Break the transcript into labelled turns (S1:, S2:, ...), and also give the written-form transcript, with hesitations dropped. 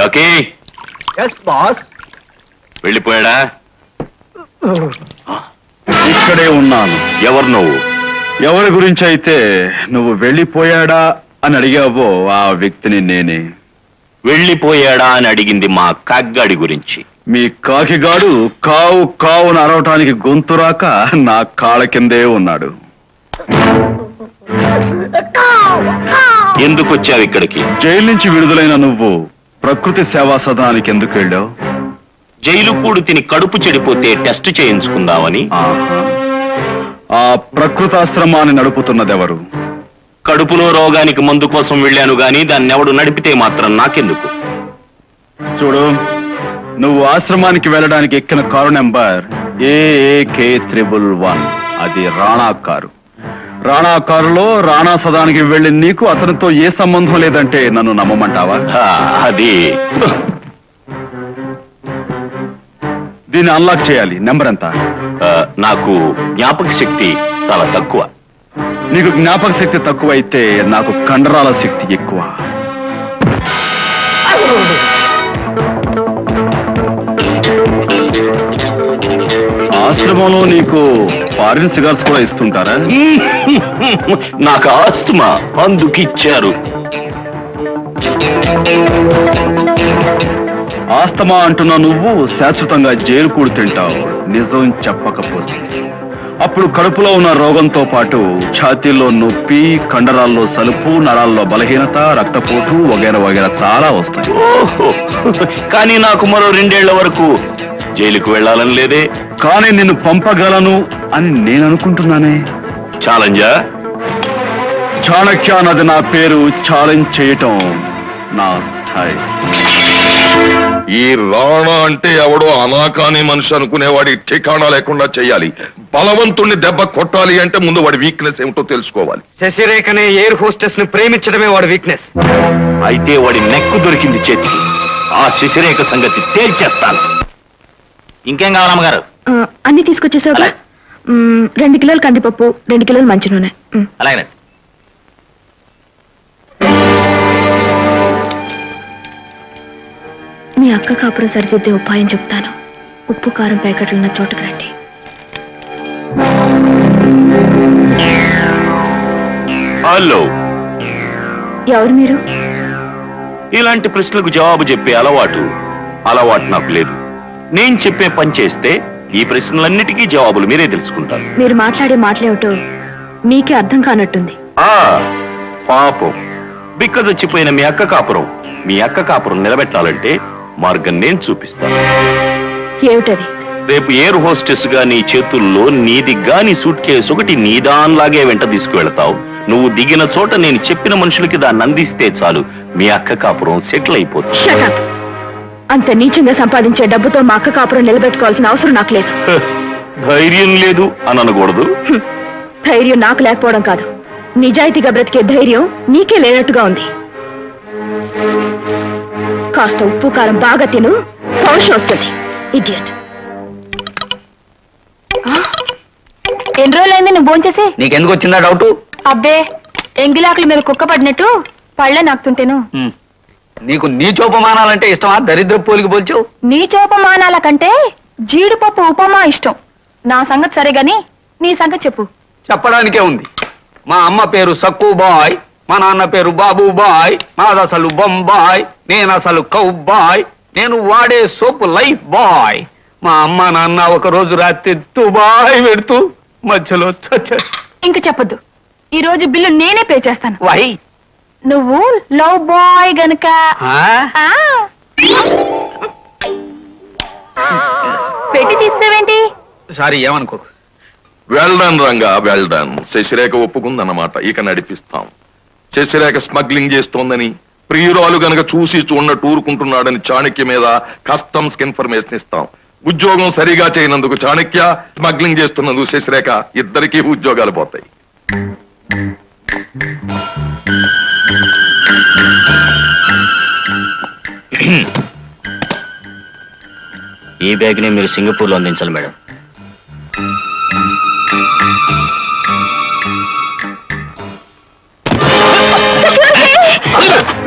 S1: Lucky
S2: yes boss.
S1: వెళ్ళిపోయాడా?
S3: ఇక్కడే ఉన్నాను.
S1: ఎవరు నువ్వు?
S3: ఎవరి గురించి అయితే నువ్వు వెళ్ళిపోయాడా అని అడిగావో ఆ వ్యక్తిని నేనే.
S1: వెళ్ళిపోయాడా అని అడిగింది మా కగ్గాడి గురించి.
S3: మీ కాకిగాడు కావు కావును అరవటానికి గొంతు రాక నా కాళ్ళ కిందే ఉన్నాడు.
S1: ఎందుకు వచ్చావు ఇక్కడికి?
S3: జైలు నుంచి విడుదలైన నువ్వు ప్రకృతి సేవా సదనానికి ఎందుకు వెళ్ళావు?
S1: జైలు కూడు తిని కడుపు చెడిపోతే టెస్ట్ చేయించుకుందామని.
S3: ఆ ప్రకృతాశ్రమాన్ని నడుపుతున్నదెవరు?
S1: కడుపులో రోగానికి మందు కోసం వెళ్ళాను గాని దాన్ని ఎవడు నడిపితే మాత్రం నాకెందుకు?
S3: చూడు, నువ్వు ఆశ్రమానికి వెళ్ళడానికి ఎక్కిన కారు నెంబర్ AAK111. అది రాణా కారు. రాణా కారులో రాణా సదానికి వెళ్ళి నీకు అతనితో ఏ సంబంధం లేదంటే నన్ను నమ్మమంటావా?
S1: అది
S3: దీన్ని అన్లాక్ చేయాలి. నెంబర్ ఎంత?
S1: నాకు జ్ఞాపక శక్తి చాలా తక్కువ.
S3: నీకు జ్ఞాపక శక్తి తక్కువ అయితే నాకు కండరాల శక్తి ఎక్కువ. ఆశ్రమంలో నీకు ఫారిన్ సిగార్స్ కూడా ఇస్తుంటారా?
S1: నాకు ఆస్తమా, అందుకిచ్చారు.
S3: ఆస్తమా అంటున్నా నువ్వు శాశ్వతంగా జైలు కూడి తింటావు. నిజం చెప్పకపోతే అప్పుడు కడుపులో ఉన్న రోగంతో పాటు ఛాతీల్లో నొప్పి, కండరాల్లో సలుపు, నరాల్లో బలహీనత, రక్తపోటు వగైరా వగైరా చాలా వస్తాయి.
S1: కానీ నాకు మరో 2 ఏళ్ల వరకు జైలుకు వెళ్ళాలని లేదే.
S3: కానీ నిన్ను పంపగలను అని నేను అనుకుంటున్నానే.
S1: ఛాలెంజా?
S3: చాణక్య అన్నది నా పేరు. ఛాలెంజ్ చేయటం నా స్టైల్.
S4: ఈ రాణా అంటే ఎవడో అనాకాని మనిషి అనుకునేవాడి ఠికాణా లేకుండా చెయ్యాలి. బలవంతుణ్ణి దెబ్బ కొట్టాలి అంటే ముందు వాడి వీక్నెస్ ఏమిటో తెలుసుకోవాలి.
S2: శశిరేఖనే ఎయిర్ హోస్టెస్ ని ప్రేమించడమే వాడి వీక్నెస్.
S1: అయితే వాడి నెక్కు దొరికింది చేతికి. ఆ శశిరేఖ సంగతి తేల్చేస్తాను. ఇంకేం కావాలమ్మగారు?
S5: అన్ని తీసుకొచ్చేసావుగా. 2 కిలోలు కందిపప్పు, 2 కిలోలు మంచి నూనె.
S1: అలాగే.
S5: మీ అక్క కాపురం సరిదిద్దే ఉపాయం చెప్తాను. ఉప్పు కారం ప్యాకెట్లున్న చోటుకు రండి.
S1: హలో,
S5: ఎవరు మీరు?
S1: ఇలాంటి ప్రశ్నలకు జవాబు చెప్పే అలవాటు నాకు లేదు. నేను చెప్పే పని చేస్తే ఈ ప్రశ్నలన్నిటికీ జవాబులు మీరే తెలుసుకుంటారు.
S5: మీరు మాట్లాడే మాటలేమిటో మీకే అర్థం కానట్టుంది.
S1: పాపం, బిక్క చచ్చిపోయిన మీ అక్క కాపురం నిలబెట్టాలంటే మార్గం నేను చూపిస్తాను.
S5: ఏమిటది?
S1: రేపు ఎయిర్ హోస్టెస్ గా నీ చేతుల్లో నీది గాని సూట్ కేసు ఒకటి నీదాన్లాగే వెంట తీసుకువెళతావు. నువ్వు దిగిన చోట నేను చెప్పిన మనుషులకి దాన్ని అందిస్తే చాలు, మీ అక్క కాపురం సెటిల్ అయిపోతుంది.
S5: Shut up. అంత నీచంగా సంపాదించే డబ్బుతో మా అక్క కాపురం నిలబెట్టుకోవాల్సిన అవసరం నాకు లేదు.
S1: ధైర్యం లేదు అని అనకూడదు.
S5: ధైర్యం నాకు లేకపోవడం కాదు, నిజాయితీగా బ్రతికే ధైర్యం నీకే లేనట్టుగా ఉంది. కాస్త ఉప్పు కారం బాగా తిను, పౌరుషం వస్తుంది. ఇడియట్. ఎన్ని రోజులైంది నువ్వు భోంచేసి?
S2: నీకెందుకు వచ్చిందా డౌట్?
S5: అబ్బే, ఎంగిలాకుల మీద కుక్క పడినట్టు పళ్ళ నాకుతుంటేను.
S2: నీకు నీచోపమానాలంటే ఇష్టమా? దరిద్ర పోలికి పోల్చావు.
S5: నీచోపమానాల కంటే జీడిపప్పు ఉపమా ఇష్టం. నా సంగతి సరే గాని నీ సంగతి చెప్పు.
S2: చెప్పడానికే ఉంది. మా అమ్మ పేరు సక్కు బాయ్, మా నాన్న పేరు బాబు బాయ్, మాది అసలు బొంబాయ్, నేను అసలు కౌ బాయ్, నేను వాడే సోపు లైఫ్ బాయ్. మా అమ్మ నాన్న ఒక రోజు రాత్రి దుబాయ్ పెడుతూ మధ్యలో చచ్చారు.
S5: ఇంక చెప్పొద్దు, ఈ రోజు బిల్లు నేనే పే చేస్తాను.
S2: వై?
S5: నువ్వు లవ్ బాయ్ గనుక. పెట్టి తీసేవేంటి?
S2: సారీ, ఏమనుకో.
S4: Well done Ranga, well done. శశిరేఖ ఒప్పుకుందన్నమాట. ఇక నడిపిస్తాం. శశిరేఖ స్మగ్లింగ్ చేస్తోందని, ప్రియురాలు గనక చూసి చూడనట్టు ఊరుకుంటున్నాడని చాణక్య మీద కస్టమ్స్ కి ఇన్ఫర్మేషన్ ఇస్తాం. ఉద్యోగం సరిగా చేయనందుకు చాణక్య, స్మగ్లింగ్ చేస్తున్నందుకు శశిరేఖ, ఇద్దరికీ ఉద్యోగాలు పోతాయి.
S1: ఈ బ్యాగ్ ని మీరు సింగపూర్ లో అందించాలి మేడం.